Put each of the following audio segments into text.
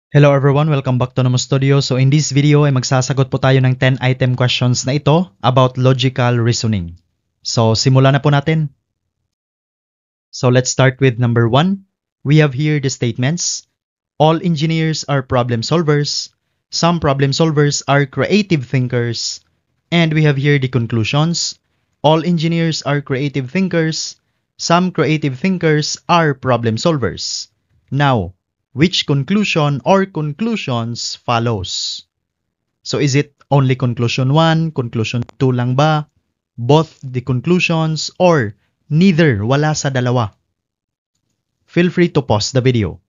Hello everyone, welcome back to Nomo Studio. So in this video ay magsasagot po tayo ng 10 item questions na ito about logical reasoning. So simulan na po natin. So let's start with number 1. We have here the statements. All engineers are problem solvers. Some problem solvers are creative thinkers. And we have here the conclusions. All engineers are creative thinkers. Some creative thinkers are problem solvers. Now, which conclusion or conclusions follows? So is it only conclusion 1, conclusion 2 lang ba? Both the conclusions or neither, wala sa dalawa? Feel free to pause the video.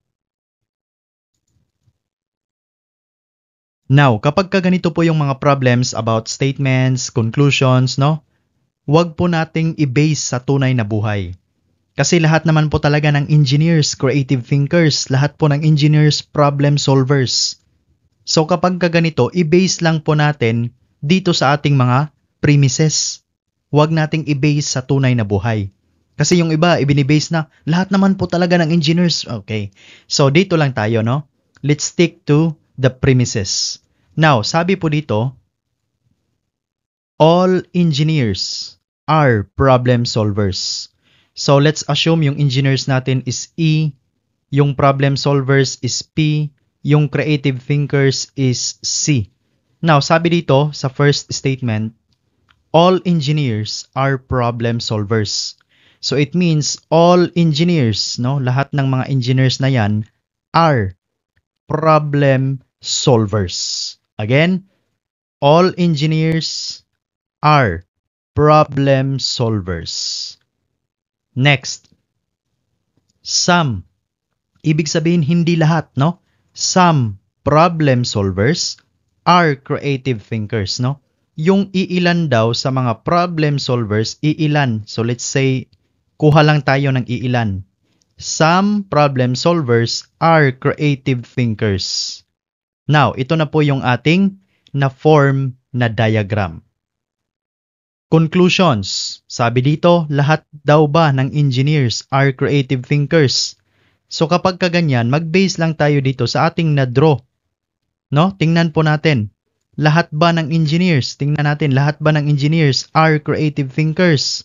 Now, kapag ganito po yung mga problems about statements, conclusions, no? Huwag po nating i-base sa tunay na buhay. Kasi lahat naman po talaga ng engineers, creative thinkers, lahat po ng engineers, problem solvers. So kapag ganito, i-base lang po natin dito sa ating mga premises. Huwag nating i-base sa tunay na buhay. Kasi yung iba, ibinibase na, lahat naman po talaga ng engineers. Okay. So dito lang tayo, no? Let's stick to the premises. Now, sabi po dito, all engineers are problem solvers. So let's assume yung engineers natin is E, yung problem solvers is P, yung creative thinkers is C. Now, sabi dito sa first statement, all engineers are problem solvers. So it means all engineers, no, lahat ng mga engineers na yan are problem solvers. Again, all engineers are problem solvers. Next, some. Ibig sabihin hindi lahat, no? Some problem solvers are creative thinkers, no? Yung iilan daw sa mga problem solvers, iilan. So let's say, kuha lang tayo ng iilan. Some problem solvers are creative thinkers. Now, ito na po yung ating na-form na diagram. Conclusions. Sabi dito, lahat daw ba ng engineers are creative thinkers? So kapag kaganyan, mag-base lang tayo dito sa ating na-draw. No? Tingnan po natin. Lahat ba ng engineers? Tingnan natin, lahat ba ng engineers are creative thinkers?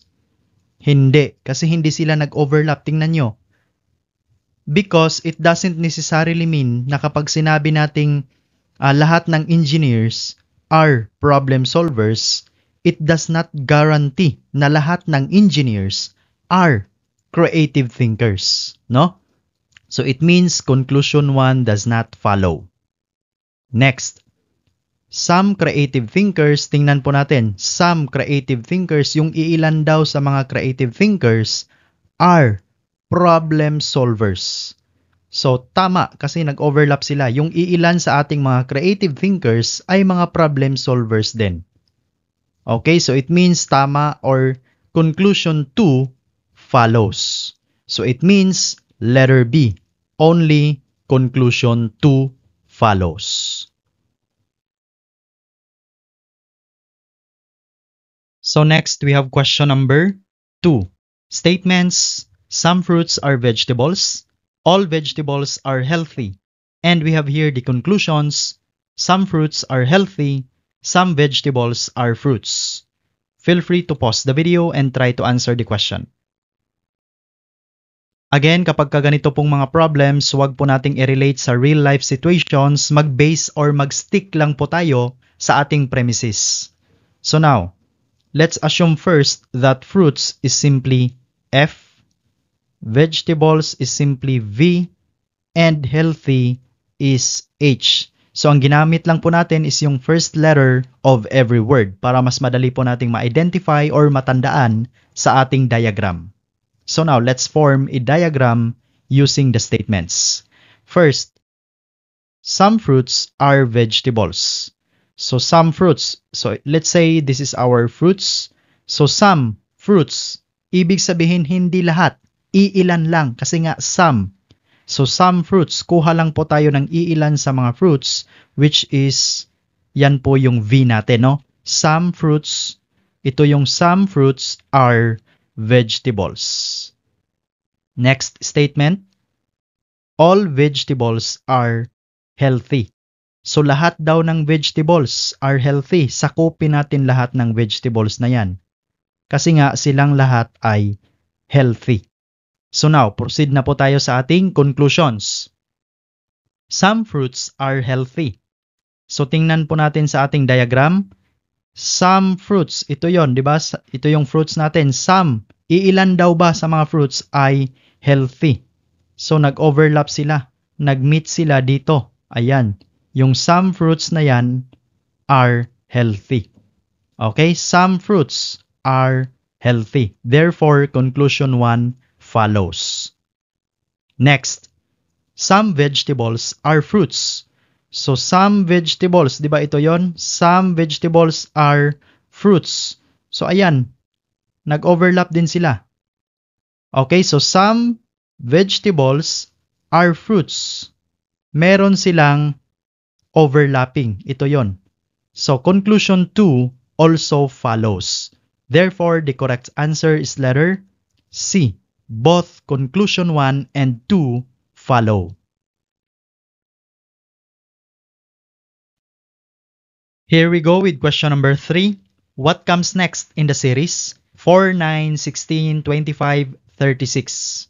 Hindi. Kasi hindi sila nag-overlap. Tingnan nyo. Because it doesn't necessarily mean na kapag sinabi nating lahat ng engineers are problem solvers, it does not guarantee na lahat ng engineers are creative thinkers, no? So it means conclusion 1 does not follow. Next, some creative thinkers, tingnan po natin, some creative thinkers, yung iilan daw sa mga creative thinkers are problem solvers. So tama kasi nag-overlap sila. Yung iilan sa ating mga creative thinkers ay mga problem solvers din. Okay, so it means tama or conclusion 2 follows. So it means letter B, only conclusion 2 follows. So next we have question number 2. Statements, some fruits are vegetables, all vegetables are healthy. And we have here the conclusions, some fruits are healthy, some vegetables are fruits. Feel free to pause the video and try to answer the question. Again, kapag ganito pong mga problems, huwag po nating i-relate sa real life situations, mag-base or mag-stick lang po tayo sa ating premises. So now, let's assume first that fruits is simply F, vegetables is simply V, and healthy is H. So ang ginamit lang po natin is yung first letter of every word para mas madali po nating ma-identify or matandaan sa ating diagram. So now, let's form a diagram using the statements. First, some fruits are vegetables. So some fruits, so let's say this is our fruits. So some fruits, ibig sabihin hindi lahat, iilan lang kasi nga some. So some fruits, kuha lang po tayo ng iilan sa mga fruits, which is, yan po yung V natin, no? Some fruits, ito yung some fruits are vegetables. Next statement, all vegetables are healthy. So lahat daw ng vegetables are healthy. Sakupin natin lahat ng vegetables na yan. Kasi nga silang lahat ay healthy. So now, proceed na po tayo sa ating conclusions. Some fruits are healthy. So tingnan po natin sa ating diagram. Some fruits, ito yon, di ba? Ito yung fruits natin. Some, iilan daw ba sa mga fruits ay healthy? So nag-overlap sila. Nag-meet sila dito. Ayan. Yung some fruits na yan are healthy. Okay? Some fruits are healthy. Therefore, conclusion 1 follows. Next, some vegetables are fruits. So, some vegetables, di ba ito yon? Some vegetables are fruits. So, ayan. Nag-overlap din sila. Okay? So, some vegetables are fruits. Meron silang overlapping. Ito yon. So, conclusion 2 also follows. Therefore, the correct answer is letter C. Both conclusion 1 and 2 follow. Here we go with question number 3. What comes next in the series? 4, 9, 16, 25, 36.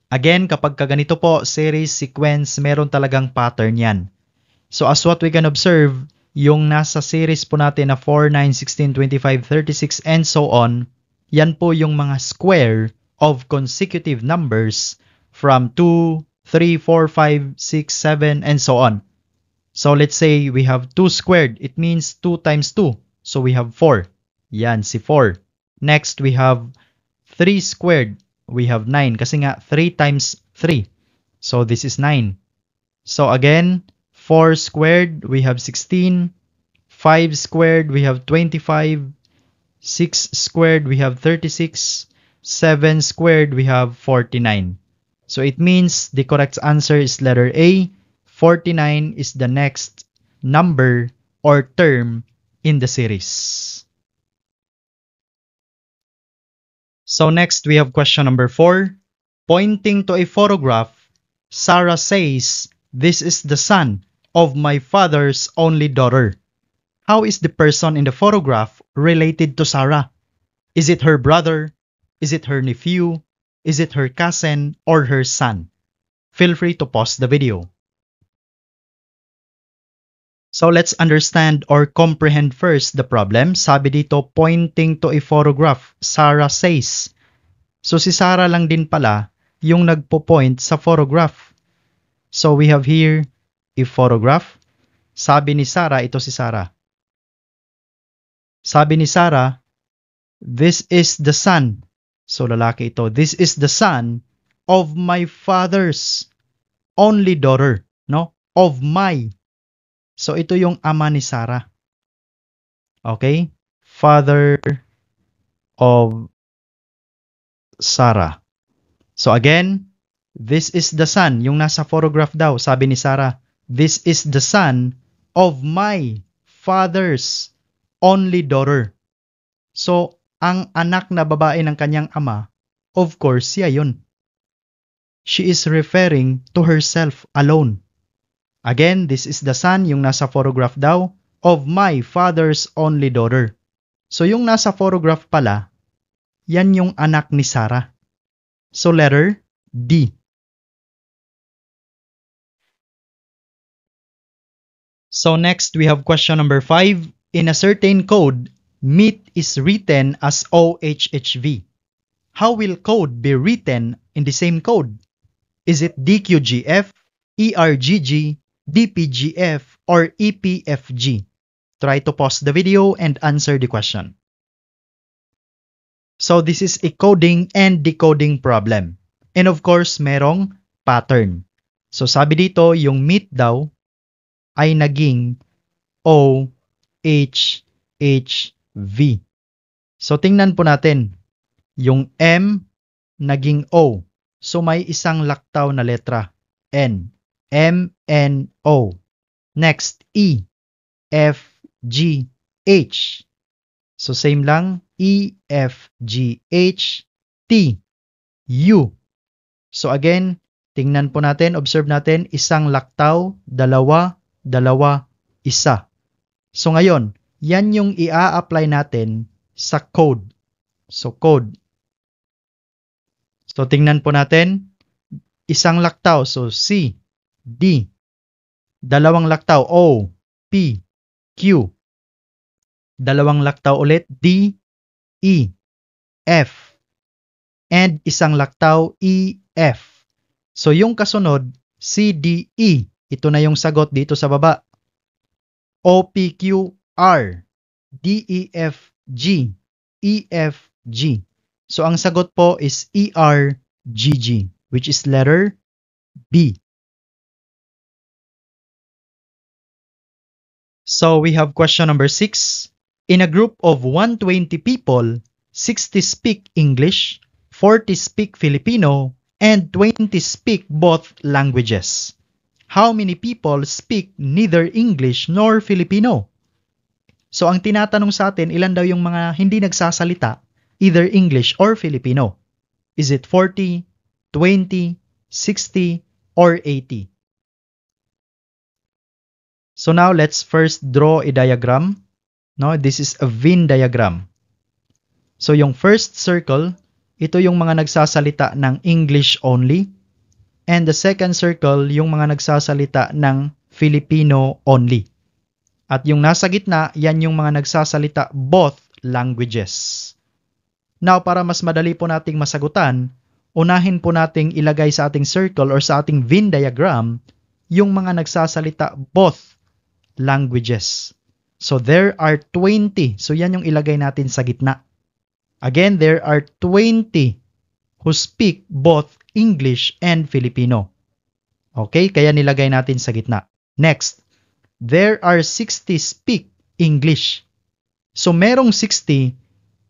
Again, kapag kaganito po, series, sequence, meron talagang pattern yan. So as what we can observe, yung nasa series po natin na 4, 9, 16, 25, 36, and so on, yan po yung mga square of consecutive numbers from 2, 3, 4, 5, 6, 7, and so on. So let's say we have 2 squared. It means 2 times 2. So we have 4. Yan, si 4. Next, we have 3 squared. We have 9. Kasi nga, 3 times 3. So this is 9. So again, 4 squared, we have 16. 5 squared, we have 25. 6 squared, we have 36. 7 squared, we have 49. So it means the correct answer is letter A. 49 is the next number or term in the series. So next, we have question number 4. Pointing to a photograph, Sarah says, "This is the son of my father's only daughter." How is the person in the photograph related to Sarah? Is it her brother? Is it her nephew? Is it her cousin or her son? Feel free to pause the video. So let's understand or comprehend first the problem. Sabi dito, pointing to a photograph, Sarah says. So si Sarah lang din pala yung nagpo-point sa photograph. So we have here a photograph. Sabi ni Sarah, ito si Sarah. Sabi ni Sarah, "This is the son." So lalaki ito. "This is the son of my father's only daughter." No? Of my. So ito yung ama ni Sarah. Okay? Father of Sarah. So again, this is the son. Yung nasa photograph daw, sabi ni Sarah, "This is the son of my father's only daughter." So, ang anak na babae ng kanyang ama, of course, siya yun. She is referring to herself alone. Again, this is the son, yung nasa photograph daw, of my father's only daughter. So, yung nasa photograph pala, yan yung anak ni Sarah. So, letter D. So, next, we have question number 5. In a certain code, meat is written as OHHV. How will code be written in the same code? Is it DQGF, ERGG, DPGF, or EPFG? Try to pause the video and answer the question. So this is a coding and decoding problem. And of course, merong pattern. So sabi dito, yung meat daw ay naging OHHV. So tingnan po natin. Yung M naging O. So may isang laktaw na letra. N. M-N-O. Next, E. F, G, H. So same lang. E, F, G, H, T, U. So again, Tingnan po natin, observe natin, isang laktaw, dalawa, dalawa, isa. So ngayon, yan yung i-apply natin sa code. So code. So tingnan po natin, isang laktaw, so C, D. Dalawang laktaw, O, P, Q. Dalawang laktaw ulit, D, E, F. And isang laktaw, E, F. So yung kasunod, C, D, E. Ito na yung sagot dito sa baba. O, P, Q, R. D, E, F, G. E, F, G. So ang sagot po is E, R, G, G, which is letter B. So we have question number 6. In a group of 120 people, 60 speak English, 40 speak Filipino, and 20 speak both languages. How many people speak neither English nor Filipino? So ang tinatanong sa atin, ilan daw yung mga hindi nagsasalita, either English or Filipino? Is it 40, 20, 60, or 80? So now let's first draw a diagram. No, this is a Venn diagram. So yung first circle, ito yung mga nagsasalita ng English only. And the second circle, yung mga nagsasalita ng Filipino only. At yung nasa gitna, yan yung mga nagsasalita both languages. Now, para mas madali po nating masagutan, unahin po nating ilagay sa ating circle or sa ating Venn diagram yung mga nagsasalita both languages. So there are 20. So yan yung ilagay natin sa gitna. Again, there are 20 who speak both English and Filipino. Okay, kaya nilagay natin sa gitna. Next, there are 60 speak English. So merong 60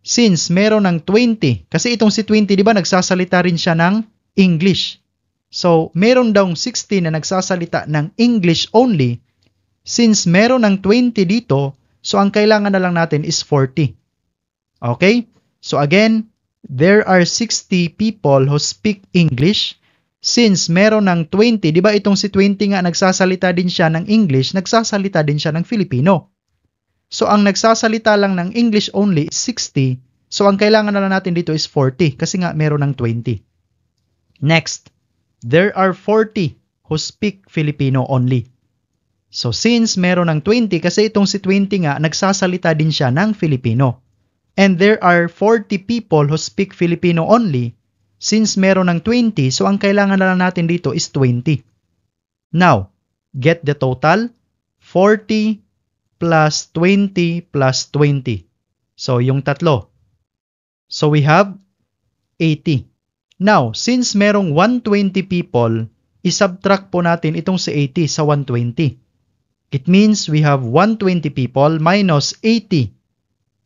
since meron ng 20. Kasi itong si 20, di ba, nagsasalita rin siya ng English. So meron daw 60 na nagsasalita ng English only. Since meron ng 20 dito, so ang kailangan na lang natin is 40. Okay? So again, there are 60 people who speak English. Since meron ng 20, di ba itong si 20 nga nagsasalita din siya ng English, nagsasalita din siya ng Filipino. So ang nagsasalita lang ng English only is 60. So ang kailangan na lang natin dito is 40 kasi nga meron ng 20. Next, there are 40 who speak Filipino only. So since meron ng 20, kasi itong si 20 nga, nagsasalita din siya ng Filipino. And there are 40 people who speak Filipino only. Since meron ng 20, so ang kailangan na lang natin dito is 20. Now, get the total. 40 plus 20 plus 20. So yung tatlo. So we have 80. Now, since merong 120 people, isubtract po natin itong si 80 sa 120. It means we have 120 people minus 80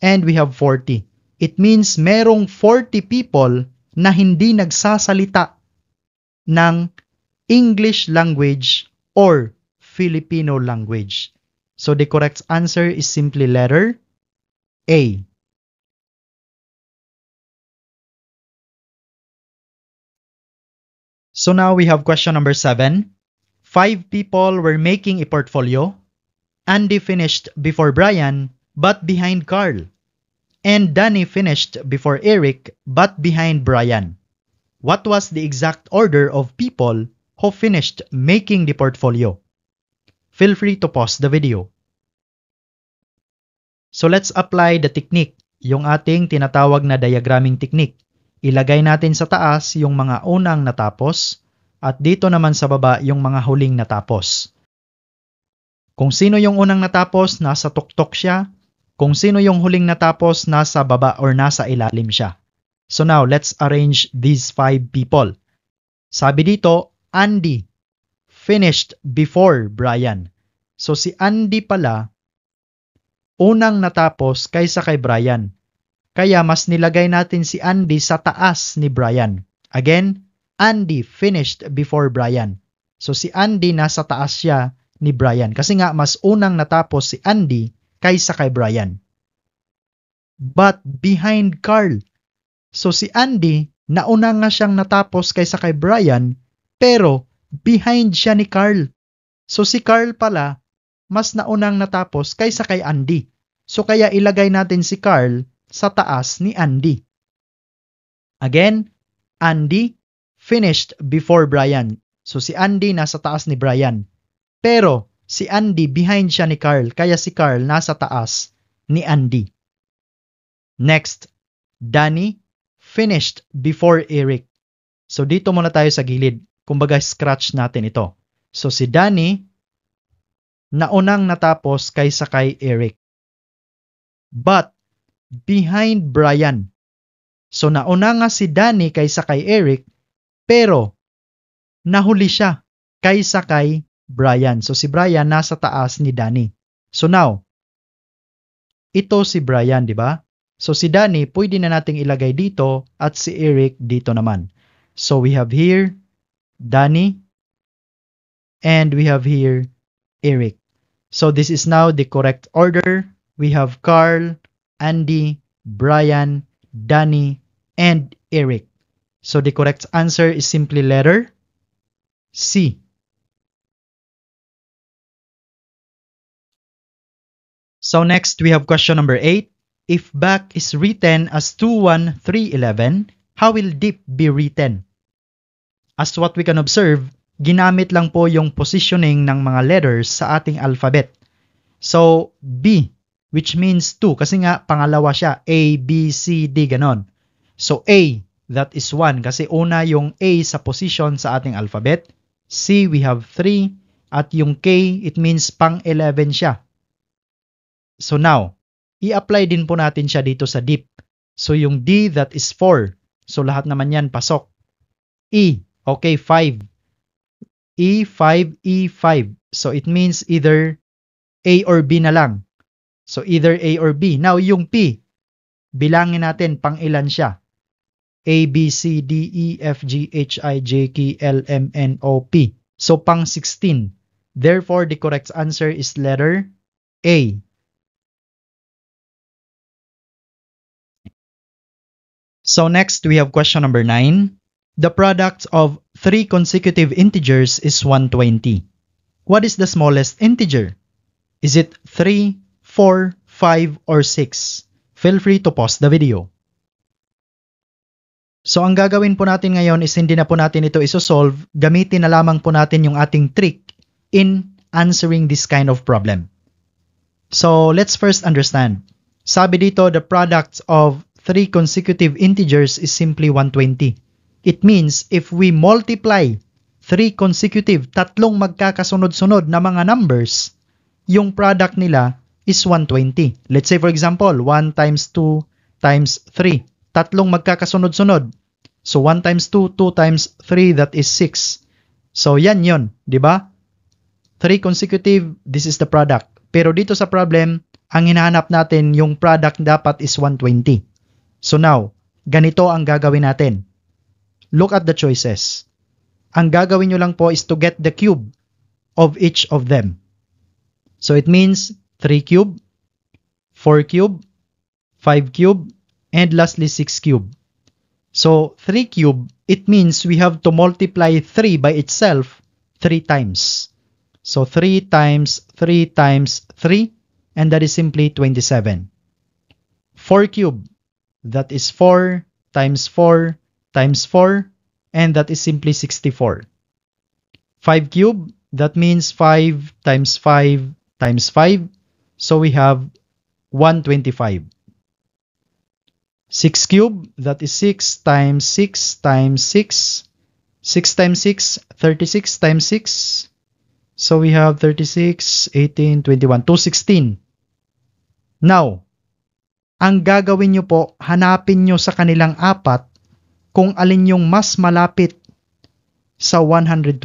and we have 40. It means merong 40 people na hindi nagsasalita ng English language or Filipino language. So the correct answer is simply letter A. So now we have question number 7. 5 people were making a portfolio. Andy finished before Brian, but behind Carl. And Danny finished before Eric, but behind Brian. What was the exact order of people who finished making the portfolio? Feel free to pause the video. So let's apply the technique, yung ating tinatawag na diagramming technique. Ilagay natin sa taas yung mga unang natapos at dito naman sa baba yung mga huling natapos. Kung sino yung unang natapos, nasa tuktok siya. Kung sino yung huling natapos, nasa baba or nasa ilalim siya. So now, let's arrange these 5 people. Sabi dito, Andy finished before Brian. So si Andy pala, unang natapos kaysa kay Brian. Kaya mas nilagay natin si Andy sa taas ni Brian. Again, Andy finished before Brian. So si Andy nasa taas siya ni Brian. Kasi nga mas unang natapos si Andy kaysa kay Brian. But behind Carl. So si Andy, nauna nga siyang natapos kaysa kay Brian, Pero, behind siya ni Carl. So, si Carl pala, mas naunang natapos kaysa kay Andy. So, kaya ilagay natin si Carl sa taas ni Andy. Again, Andy finished before Brian. So, si Andy nasa taas ni Brian. Pero, si Andy behind siya ni Carl, kaya si Carl nasa taas ni Andy. Next, Danny finished before Eric. So, dito muna tayo sa gilid. Kumbaga, scratch natin ito. So, si Danny naunang natapos kaysa kay Eric. But, behind Brian. So, nauna nga si Danny kaysa kay Eric, pero nahuli siya kaysa kay Brian. So, si Brian nasa taas ni Danny. So, now, ito si Brian, di ba? So, si Danny, pwede na nating ilagay dito at si Eric dito naman. So, we have here Danny and we have here Eric. So, this is now the correct order. We have Carl, Andy, Brian, Danny, and Eric. So, the correct answer is simply letter C. So next, we have question number 8. If back is written as 2, 1, 3, 11, how will deep be written? As what we can observe, ginamit lang po yung positioning ng mga letters sa ating alphabet. So, B, which means 2, kasi nga pangalawa siya, A, B, C, D, ganon. So, A, that is 1, kasi una yung A sa position sa ating alphabet. C, we have 3, at yung K, it means pang-11 siya. So now, i-apply din po natin siya dito sa deep. So yung D, that is 4. So lahat naman yan pasok. E, okay, 5. E, 5, E, 5. So it means either A or B na lang. So either A or B. Now yung P, bilangin natin pang ilan siya. A, B, C, D, E, F, G, H, I, J, K, L, M, N, O, P. So pang 16. Therefore, the correct answer is letter A. So next, we have question number 9. The product of 3 consecutive integers is 120. What is the smallest integer? Is it 3, 4, 5, or 6? Feel free to pause the video. So ang gagawin po natin ngayon is hindi na po natin ito isosolve, gamitin na lamang po natin yung ating trick in answering this kind of problem. So let's first understand. Sabi dito, the product of 3 consecutive integers is simply 120. It means if we multiply 3 consecutive, tatlong magkakasunod-sunod na mga numbers, yung product nila is 120. Let's say for example, 1 times 2 times 3. Tatlong magkakasunod-sunod. So 1 times 2, 2 times 3, that is 6. So yan yun, di ba? 3 consecutive, this is the product. Pero dito sa problem, ang hinahanap natin, yung product dapat is 120. So now, ganito ang gagawin natin. Look at the choices. Ang gagawin nyo lang po is to get the cube of each of them. So it means 3 cube, 4 cube, 5 cube, and lastly 6 cube. So 3 cube, it means we have to multiply 3 by itself 3 times. So 3 times 3 times 3, and that is simply 27. 4 cube, that is 4 times 4 times 4, and that is simply 64. 5 cube, that means 5 times 5 times 5, so we have 125. 6 cube, that is 6 times 6 times 6, 6 times 6, 36 times 6, so we have 36, 18, 21, 216. Now, ang gagawin nyo po, hanapin nyo sa kanilang apat kung alin yung mas malapit sa 120.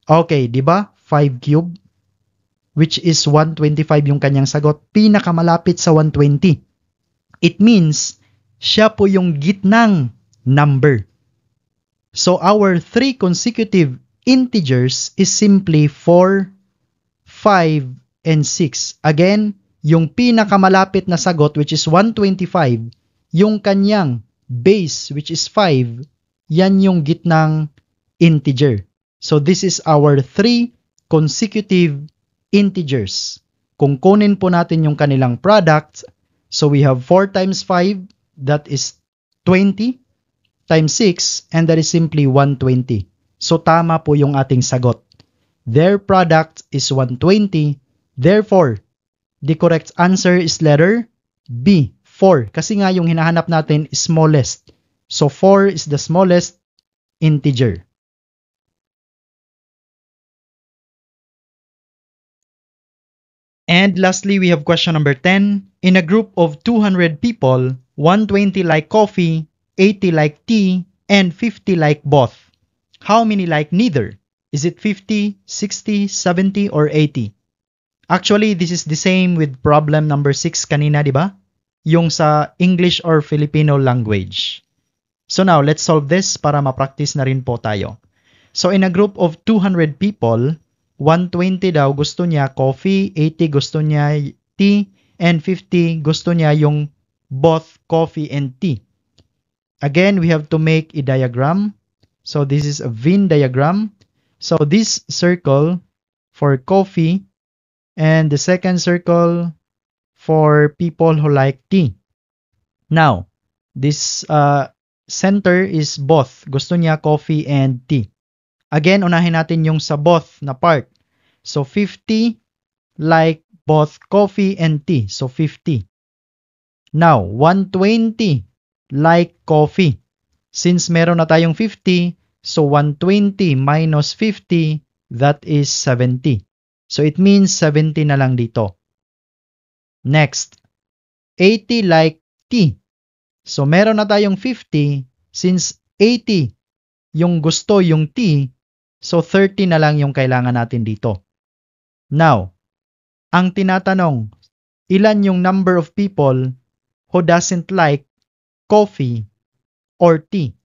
Okay, di ba? 5 cube, which is 125 yung kanyang sagot, pinakamalapit sa 120. It means, siya po yung gitnang number. So our 3 consecutive integers is simply 4, 5, and 6. Again, yung pinakamalapit na sagot, which is 125, yung kanyang base, which is 5, yan yung gitnang integer. So this is our 3 consecutive integers. Kung kunin po natin yung kanilang product, so we have 4 times 5, that is 20, times 6, and that is simply 120. So tama po yung ating sagot. Their product is 120, therefore, the correct answer is letter B, 4. Kasi nga yung hinahanap natin is smallest. So 4 is the smallest integer. And lastly, we have question number 10. In a group of 200 people, 120 like coffee, 80 like tea, and 50 like both. How many like neither? Is it 50, 60, 70, or 80? Actually, this is the same with problem number 6 kanina, di ba? Yung sa English or Filipino language. So now, let's solve this para ma-practice na rin po tayo. So in a group of 200 people, 120 daw gusto niya coffee, 80 gusto niya tea, and 50 gusto niya yung both coffee and tea. Again, we have to make a diagram. So this is a Venn diagram. So this circle for coffee and the second circle for people who like tea. Now, this center is both. Gusto niya coffee and tea. Again, unahin natin yung sa both na part. So 50 like both coffee and tea. So 50. Now, 120 like coffee. Since meron na tayong 50, so 120 minus 50, that is 70. So it means 70 na lang dito. Next, 80 like tea. So meron na tayong 50, since 80 yung gusto yung tea, so 30 na lang yung kailangan natin dito. Now, ang tinatanong, ilan yung number of people who doesn't like coffee or tea?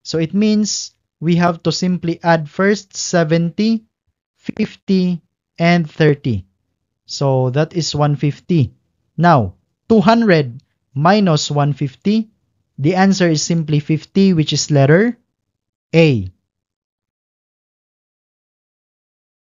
So it means we have to simply add first 70, 50, and 30. So that is 150. Now, 200 minus 150, the answer is simply 50, which is letter A.